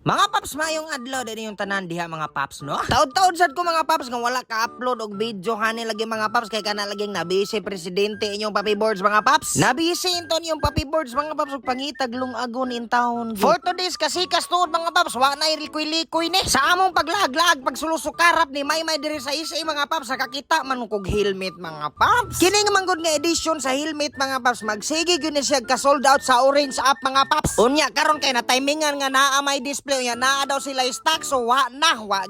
Mga paps, mayong adlaw din yung tanan diha mga paps, no? Taod-taod sad ko mga paps nga wala ka-upload og video hani lagi mga paps kay kana laging nabisi presidente inyong papi boards mga paps. Nabisi inton yung papi boards mga paps ug pangitag lungagon in town. For today's kasi kastuod mga paps, wa na likoy-likoy ni. Sa among paglag-lag pagsulosukarap ni may diri sa isa mga paps nakakita man kog helmet mga paps. Kining manggod nga edition sa helmet mga paps magsige gyud ni siya ka sold out sa orange app mga paps. Unya karon kay na timingan nga naa may display nya naa daw sila stock so wa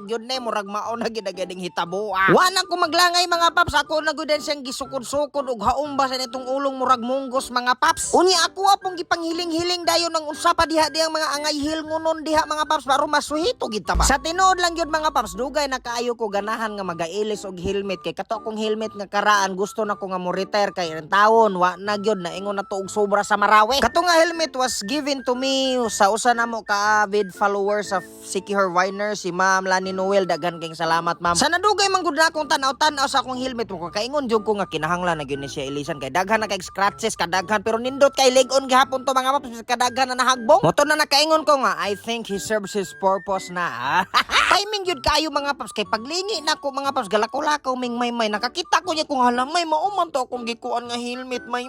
gyud na murag mao na ginagading hitaboa. Wa na ko maglangay mga paps, ako na gyud siyang gisukod-sukod ug haumba sa nitong ulong murag munggos mga paps. Unya ako apong gipanghiling-hiling dayon ng usa pa diha diyang mga angay hilngonon diha mga paps para masuhito gid ta ba. Sa tinuod lang gyud mga paps, dugay na kaayo ko ganahan nga magailis og helmet kay kato akong helmet nga karaan gusto na ko nga mo retire kay taon wa na gyud na ingon na to og sobra sa marawi. Kato nga helmet was given to me sa usa namo ka avid followers of Siki Her Winer, si Ma'am Lani Noel. Daghan kayong salamat ma'am. Sa nadugay man gud na akong tanaw-tanaw sa akong helmet ko kaingon jud ko nga kinahanglan na gyud ni siya ilisan kay daghan na kay scratches kadaghan pero nindot kay leg-on gihapon to mga paps kadaghan na nahagbong. Moto na nakaingon ko nga I think he serves his purpose na. Timing yun kayo mga paps kay paglingi na ko mga paps galako-lakaw ming may nakakita ko niya kung halamay mauman to akong gikuan nga helmet may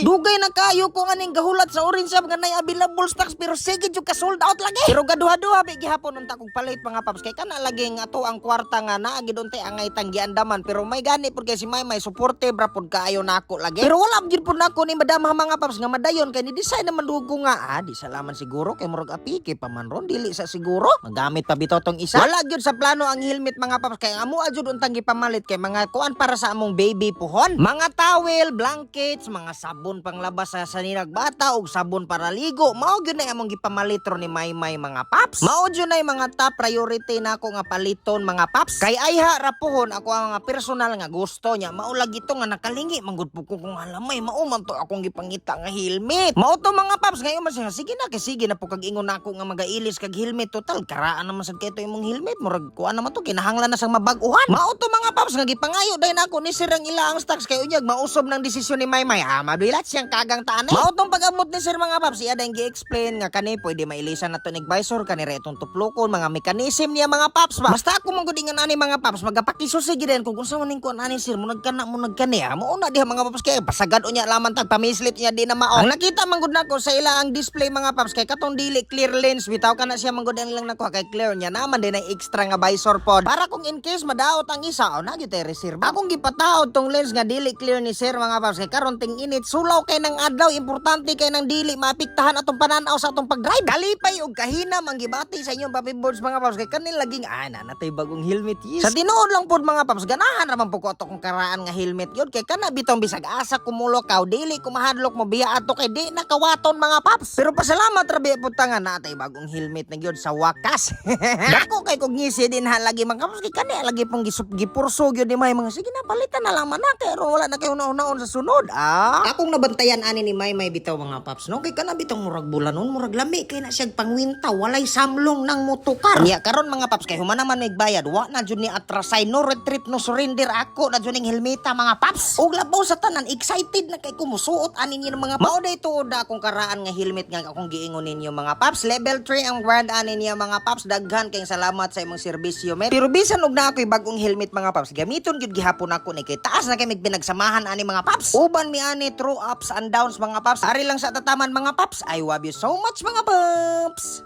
dugay na kayo ko aning gahulat sa orange app nga nay available stocks pero sige jud ka sold out lagi pero gaduha-duha bi gihapon unta kong palit mga paps kay kana laging ato ang kwarta nga naa gid unti angay tanggiandaman pero may gani pud kay si may supportive ra pud kaayo nako lagi pero wala gid pud nako ni madam mga paps nga madayon kay ni design naman dugo nga di salaman siguro kay murag apike pa man ron dili sa siguro magamit pa bitaw tong isa. Wala gyud sa plano ang helmet mga paps kay amo ajud untang gipamalit kay mga kuan para sa among baby puhon. Mga towel, blankets, mga sabon panglabas sa saninag bata ug sabon para ligo. Mao gyud na among gipamalit ron ni Maymay mga paps. Mao gyud na mga top priority nako nga paliton mga paps. Kay ayha ra puhon ako ang mga personal nga gusto nya. Mao lagi to nga nakalingi manggud po ko kung halamay mao man to akong gipangita nga helmet. Mao to mga paps ngayon man siya sige na po kag ingon nako nga magailis kag helmet total karaan naman sad kay to imong helmet murag kuan naman to kinahanglan na sang mabag-uhan. Mao to mga paps nga gipangayo dai nako ni sir ang ilaang stocks kay unyag mausob ng desisyon ni Maymay mabilat siyang kagang taan. Mao tong pag-abot ni sir mga paps iya dai gi-explain nga kani pwede mailisan nato ning advisor kani re itong tuplokon mga mechanism niya mga paps ba. Basta ako manggud ingon ani mga paps magapakisusi gid ko kung sa maning kuan ani sir mo nagkani mao na diha mga paps kay pasagad unya laman tag pamislit niya di na mao. Ang nakita manggud nako sa ila ang display mga paps kay katong dili clear lens bitaw kana siya manggud lang nako kay clear niya naman din ang extra nga visor pod para kung in case madaot ang isa na gyud tay reserba. Akong gipataod tong lens nga dili clear ni sir mga paps kay karon ting init sulaw kay nang adlaw importante kay nang dili maapektahan atong pananaw sa atong pag-drive. Kalipay og kahina mang gibati sa inyong papi boards mga paps kay kanil laging natay bagong helmet yes. Sa tinuod lang pod mga paps ganahan ra man po ko ato kung karaan nga helmet yun kay kana bitong bisag asa kumulo kaw dili ko mahadlok mo biya ato kay di nakawaton mga paps. Pero pasalamat ra biya pud nga natay bagong helmet na gyud sa wakas. Dako kay kog ngisi din lagi mga paps kay kani lagi pong gipurso gyud ni may mga sige na palitan na lang man na kay wala na kay una-unaon sa sunod. Akong nabantayan ani ni Maymay bitaw mga paps no kay kana bitong murag bulanon murag lami kay na siya pangwintaw walay samlong nang motukar. Nya karon mga paps kay human naman nagbayad wa na jud ni atrasay no retreat no surrender ako na jud ning helmeta mga paps. Og labaw sa tanan excited na kay kumusuot ani ni mga mao day tuod akong karaan nga helmet nga akong giingon ninyo mga paps. Level 3 ang brand ani niya mga paps. Daghan kay salamat sa imong serbisyo met. Pero bisan og na ako'y bagong helmet mga paps gamiton gyud gihapon ako ni kay taas na kay mig pinagsamahan ani mga paps. Uban mi ani through ups and downs mga paps. Ari lang sa tataman mga paps. I love you so much mga paps.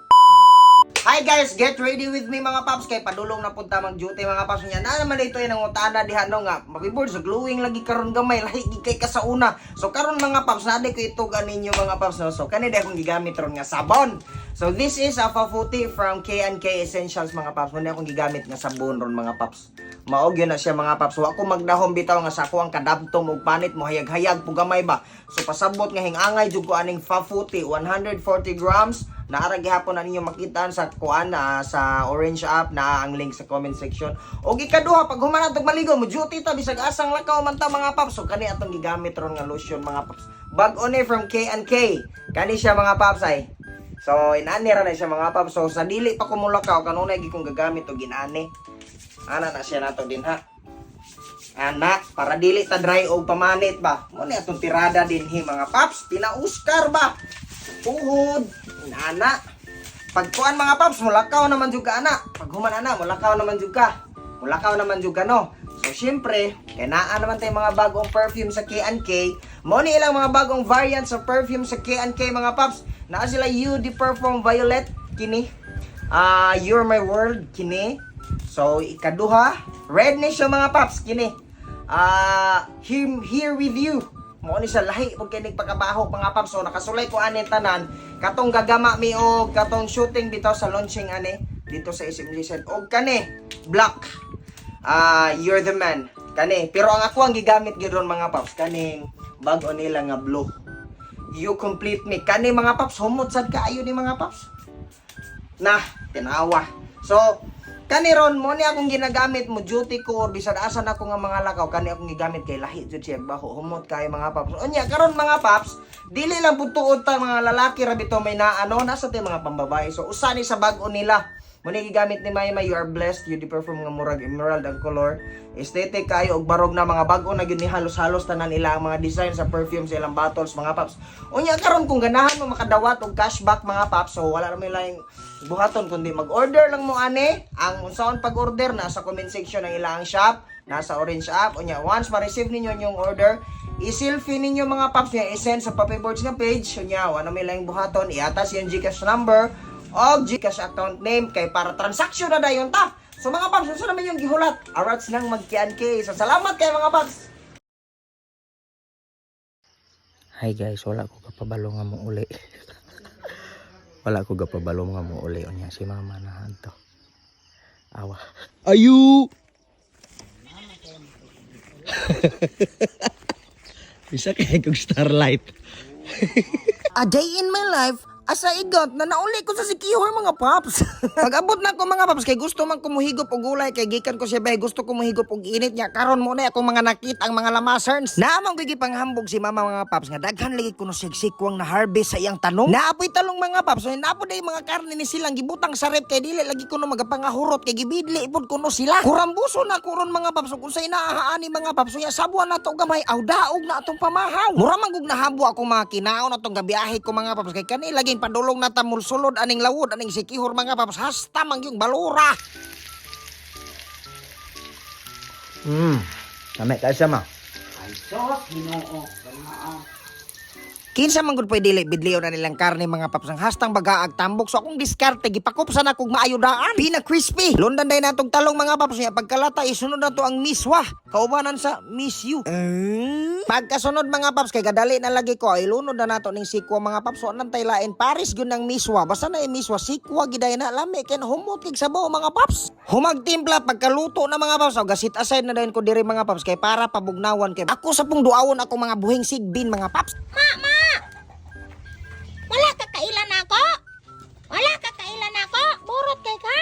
Hi guys, get ready with me mga paps kay padulong na punta mag-duty mga paps niya. Na naman ito yung utana diha no nga. Mabiboard so glowing lagi karon gamay lahi kay ka sa una. So karon mga paps na ko itugan ninyo mga paps no. So kani akong gigamit ron nga sabon. So this is a Fafuti from K&K Essentials mga paps. Muna akong gigamit nga sabon ron mga paps. Maog yun na siya mga paps. Wa ko magdahom bitaw nga sa ako ang kadabtom og panit mo hayag-hayag pug gamay ba. So pasabot nga hingangay jud ko aning Fafuti 140 grams. Naara gihapon na ninyo makitaan sa kuan sa orange app na ang link sa comment section. Og ikaduha pag human natog maligo mo duty ta bisag asang lakaw man ta mga paps. So kani atong gigamit ron nga lotion mga paps. Bag-o ni from K&K. Kani siya mga paps ay. So inani ra na siya mga paps. So sa dili pa ko mulakaw kanunay gi kong gagamit og inani. Ana na siya nato din ha. Ana para dili ta dry og pamanit ba. Mo ni atong tirada din hi mga paps. Pina-Oscar ba. Tuhod, inana. Pagkuan mga paps, mulakaw naman jud ka ana. Pag human ana, mulakaw naman jud ka. Mulakaw naman jud ka no. So syempre, kay naa naman tay mga bagong perfume sa K&K. Mo ni ilang mga bagong variants sa perfume sa K&K mga paps. Naa sila UD Perfume Violet kini. You're My World kini. So ikaduha, red ni siya mga paps kini. Here With You. Mo ni sa lahi pag kinig pagkabaho mga paps. So nakasulay ko anin tanan katong gagama mi og katong shooting bitaw sa launching ani dito sa SMG og kani black. You're the Man kani, pero ang ako ang gigamit gyud mga paps kaning bag-o nila nga blue. You Complete Me kani mga paps, humot sad kaayo ni mga paps na tinawa. So kani ron mo ni akong ginagamit mo duty ko or bisag asa na ako nga mga lakaw kani akong gigamit kay lahi jud siya baho humot kay mga paps. Unya karon mga paps dili lang pud tuod ta mga lalaki ra bitaw may naano nasa tay mga pambabae. So usa ni sa bag-o nila mo ni gigamit ni Mayma, You Are Blessed, UD Perfume nga murag emerald ang color. Aesthetic kayo og barog na mga bag-o na gyud ni halos-halos tanan ila ang mga design sa perfume sa ilang bottles mga paps. Unya karon kung ganahan mo makadawat og cashback mga paps, so wala ra may laing buhaton kundi mag-order lang mo ani. Ang unsaon pag-order nasa comment section ng ilang shop, nasa orange app. Unya once ma-receive ninyo yung order, i-selfie ninyo mga paps niya, i-send sa Papiboards nga page. Unya wala may laing buhaton, iatas yung GCash number o GCash account name kay para transaction na dayon ta. So mga paps, unsa naman yung gihulat? Arats nang mag-K&K. So salamat kay mga paps. Hi guys, wala ko kapabalo nga mo uli. Wala ko kapabalo nga mo uli. Unya si mama na hanto. Awa. Ayu! Bisa kaya kong starlight. A day in my life, asa igot na nauli ko sa sikihor mga paps. Pag-abot na ko mga paps kay gusto man ko muhigop og gulay kay gikan ko siya bay gusto ko muhigop og init niya karon mo na akong mga nakita ang mga lamasarns. Naamang gigi panghambog si mama mga paps nga daghan lagi kuno siksikwang na harvest sa iyang tanong. Naapoy talong mga paps, so naapo day mga karne ni silang gibutang sa rep kay dili lagi kuno magapangahurot kay gibidli ipod kuno sila. Kurambuso na kuron mga paps kung sa inaahaan ni mga paps ya sabuan na to gamay aw daog na atong pamahaw. Mura man gug nahabo ako mga kinaon atong gabiyahe ko mga paps kay kani lagi padulong na tamulsulod aning lawod aning sikihor mga paps hasta man yung balura. Kami kaysa ma. Ay, sos, Ginoo. Ganaan. Kinsa man gud pwede bidliw na nilang karne mga paps ang hastang bagaag tambok so akong diskarte gipakupsa na kog maayo daan. Pina crispy. Lundan day natong talong mga paps niya pagkalata isunod na to ang miswa. Kaubanan sa miss you. Pagkasunod mga paps kay gadali na lagi ko ay lunod na nato ning sikwa mga paps so anang taylain Paris gyud ng miswa. Basta na miswa sikwa giday na lami ken humot kig sabaw mga paps. Humagtimpla pagkaluto na mga paps o gasit aside na dayon ko diri mga paps kay para pabugnawan kay ako sa pong duawon ako mga buhing sigbin mga paps. Wala ka kailan ako? Wala ka kailan ako? Burot kay ka?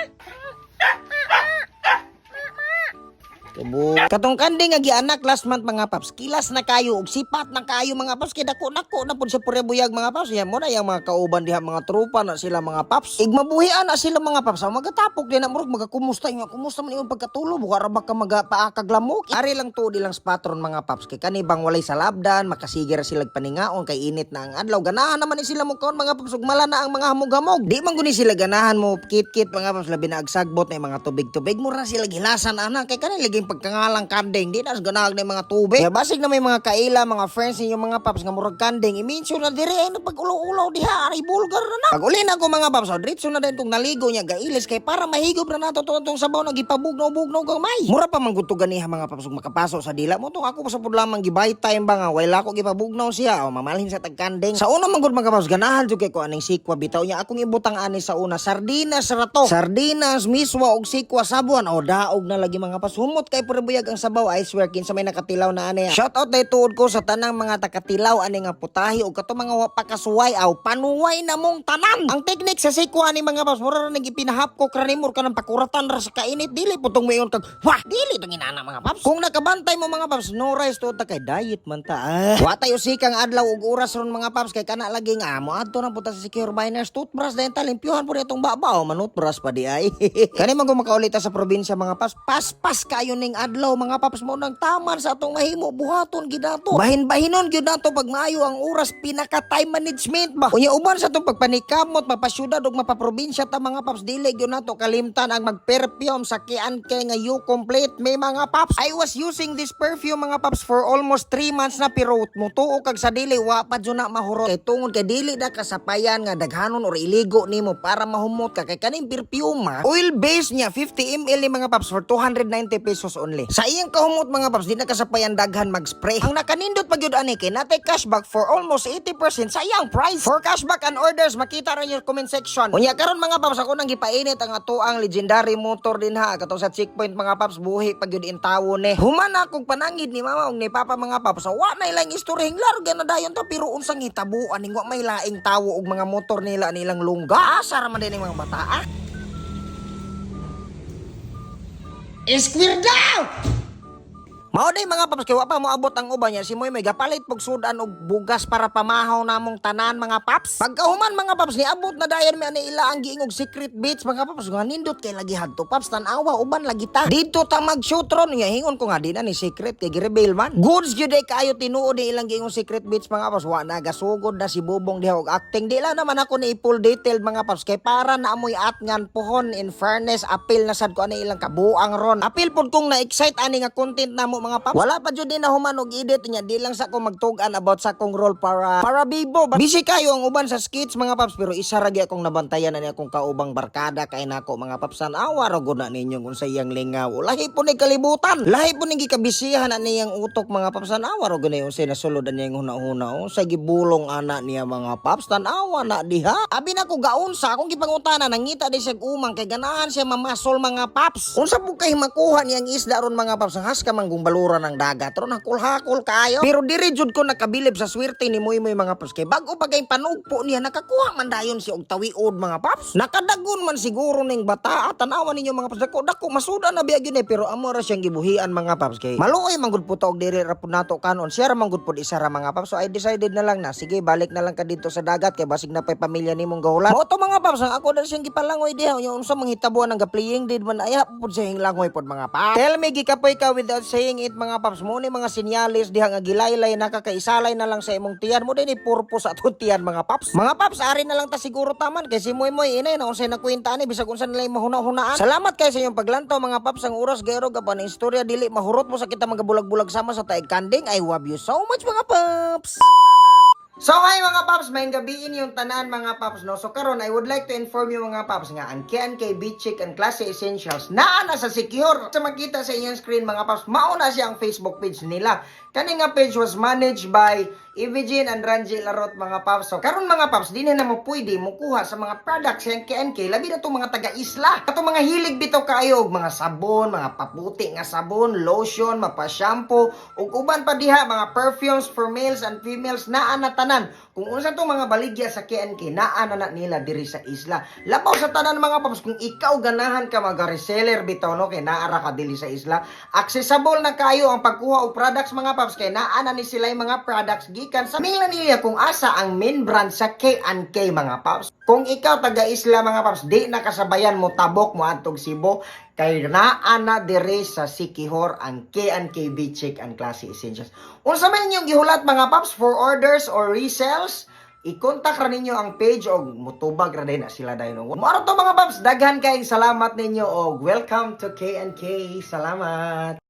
Katong kanding nga gianak last month mga paps, kilas na kayo og sipat na kayo mga paps kay dako-dako na pud sa purebuyag mga paps. Yan mo na yang mga kauban diha mga tropa na sila mga paps. Igmabuhian na sila mga paps. Magatapok din na murag magakumusta inyo. Kumusta man imong pagkatulo? Buka ra ba ka magapaakaglamok? Ari lang to di lang spatron mga paps kay kani bang walay sa labdan, makasige ra sila paningaon kay init na ang adlaw. Ganahan naman ni sila mo kaon mga paps ug mala na ang mga hamog-hamog. Di man guni sila ganahan mo kit-kit mga paps labi na agsagbot na mga tubig-tubig mura sila gilasan ana kay kani laging pagkangalang kanding di na ganag na mga tubig. Kaya basig na may mga kaila, mga friends ninyo mga paps nga murag kanding, i-mention na dire ay pag-ulaw-ulaw diha, ari bulgar na. Pag uli na ko mga paps, diretso na din tong naligo niya gailis kay para mahigop na nato tong sabaw na gipabugnaw-bugnaw gamay. Mura pa man gutugan niya mga paps ug makapasok sa dila mo tong ako pa sa pud lamang gibay time ba nga wala ko gipabugnaw siya o mamalhin sa tagkanding. Sa una man gud mga paps ganahan jud kay ko aning sikwa bitaw niya akong ibutang ani sa una sardinas rato. Sardinas, miswa og sikwa sabuan o daog na lagi mga paps. Humot kay buyag ang sabaw I swear kinsa may nakatilaw na ani. Shout out day tuod ko sa tanang mga takatilaw ani nga putahi o kato mga pakasuway aw panuway na mong tanan. Ang technique sa sikwa ni mga paps mura ra nang ipinahap ko kranimor ka ng pakuratan ra sa kainit dili putong mayon kag wah dili tong inana mga paps. Kung nakabantay mo mga paps no rice to ta kay diet man ta. Wa tayo sikang adlaw ug oras ron mga paps kay kana lagi nga mo adto na puta sa secure biners toothbrush dental limpyuhan pud itong babaw manutbrush pa di ay. Kani man ko makaulita sa probinsya mga paps pas kayo ning adlaw adlaw mga paps mo nang taman sa atong mahimo buhaton gid nato. Bahin-bahinon gyud nato pag maayo ang oras pinaka time management ba. Unya uban sa atong pagpanikamot mapasyudad ug mapaprobinsya ta mga paps dili gyud nato kalimtan ang mag-perfume sa K&K nga you complete may mga paps. I was using this perfume mga paps for almost 3 months na pero mutuo kag sa dili wa pa jud na mahurot kay tungod kay dili na kasapayan nga daghanon or iligo nimo para mahumot ka kay kaning perfume oil base niya 50 ml ni mga paps for 290 pesos only. Sa iyang kahumot mga paps di na kasapayan daghan mag-spray. Ang nakanindot pa gyud ani kay natay cashback for almost 80% sa iyang price. For cashback and orders makita ra niyo comment section. Unya karon mga paps ako nang gipainit ang ato ang legendary motor din ha katong sa checkpoint mga paps buhi pa gyud intawo ni. Human akong panangid ni mama ug ni papa mga paps. Wa na ilang istorya larga na dayon ta pero unsang hitabuan ning wa may laing tawo og mga motor nila nilang lungga. Asa ra man din mga bata ah. Square down! Mao day mga paps kay wa pa moabot ang uban niya si Moy may gapalit pog sudan og bugas para pamahaw namong tanan mga paps. Pagkahuman mga paps ni abot na dayon mi ani ila ang giingog secret beach mga paps nga nindot kay lagi hadto paps tan-awa uban lagi ta. Dito ta mag-shoot ron niya hingon ko nga di na ni secret kay gireveal man. Goods gyud day kayo tinuod ni ilang giingog secret beach mga paps wa na gasugod na si Bubong diha og acting di lang naman ako ni full detailed mga paps kay para na amoy atngan pohon in fairness apil na sad ko ani ilang kabuang ron. Apil pod kong na-excite ani nga content namo mga paps. Wala pa jud din na human og edit niya di lang sa ko magtug-an about sa kong role para bibo. Busy kayo ang uban sa skits mga paps pero isa ra gyud akong nabantayan ani akong kaubang barkada kay nako mga paps awa ra gud na ninyo kung sa iyang lingaw. Lahi po ni kalibutan. Lahi po ni gikabisihan ani yang utok mga paps awa ra gud na unsay nasulod ani yang huna-huna sa gibulong ana niya mga paps tan-awa na diha. Abi na ko gaunsa akong gipangutana nangita di siya umang kay ganahan siya mamasol mga paps. Unsa po kay makuha niyang isda ron mga paps ang has ka manggong baluran ng dagat ron hakul-hakul kayo. Pero diri jud ko nakabilib sa swerte ni Moy mga paps kay bago pa kay panugpo niya nakakuha man dayon siya og tawiod mga paps. Nakadagon man siguro ning bata at tanawa ninyo mga paps dako masuda na biya gyud pero amo ra siyang gibuhian mga paps kay maluoy man gud puto og diri ra pud nato kanon siya ra man gud pud isa ra mga paps so I decided na lang na sige balik na lang ka dito sa dagat kay basig na pay pamilya nimong gahulan. Mo to mga paps ang ako na siyang gipalangoy diha nya unsa manghitabuan ang gaplaying dead man ay pud siya hinglangoy pod mga paps. Tell me gikapoy ka without saying it mga paps mo ni mga sinyalis diha nga gilaylay nakakaisalay na lang sa imong tiyan mo din ni purpose atong tiyan mga paps. Mga paps ari na lang ta siguro taman kay si Moy inay na unsay nakwenta ani bisag unsa nilay mahuna-hunaan. Salamat kay sa inyong paglantaw mga paps ang oras gayro gapan ang istorya dili mahurot mo sa kita magabulag-bulag sama sa taig kanding. I love you so much mga paps. So hi mga paps, maayong gabiin yung tanan mga paps no. So karon I would like to inform you mga paps nga ang K&K Beach Chick and Classy Essentials naa na sa Secure. Sa makita sa inyong screen mga paps, mauna siya ang Facebook page nila. Kani nga page was managed by Evigene and Ranji Larot mga paps. So karon mga paps, di na mo pwede mukuha sa mga products yung K&K labi na itong mga taga-isla. Katong mga hilig bitaw kayo og mga sabon, mga paputi nga sabon, lotion, mapa-shampoo ug uban pa diha mga perfumes for males and females naa na tanan. Kung unsa tong mga baligya sa K&K naa na nila diri sa isla. Labaw sa tanan mga paps kung ikaw ganahan ka mag-reseller bitaw no kay naa ra ka dili sa isla. Accessible na kayo ang pagkuha og products mga paps kay naa na ni sila mga products gikan sa nila nila kung asa ang main brand sa K&K mga paps. Kung ikaw taga-isla mga paps di na kasabayan mo tabok mo adtog Cebu kay naa na dire sa Sikihor ang K&K Beach Chick and Classy Essentials. Unsa man inyong gihulat mga paps for orders or resales, i-contact ra ninyo ang page og mutubag ra din na sila dayon. Mao to mga paps, daghan kay salamat ninyo og welcome to K&K. Salamat.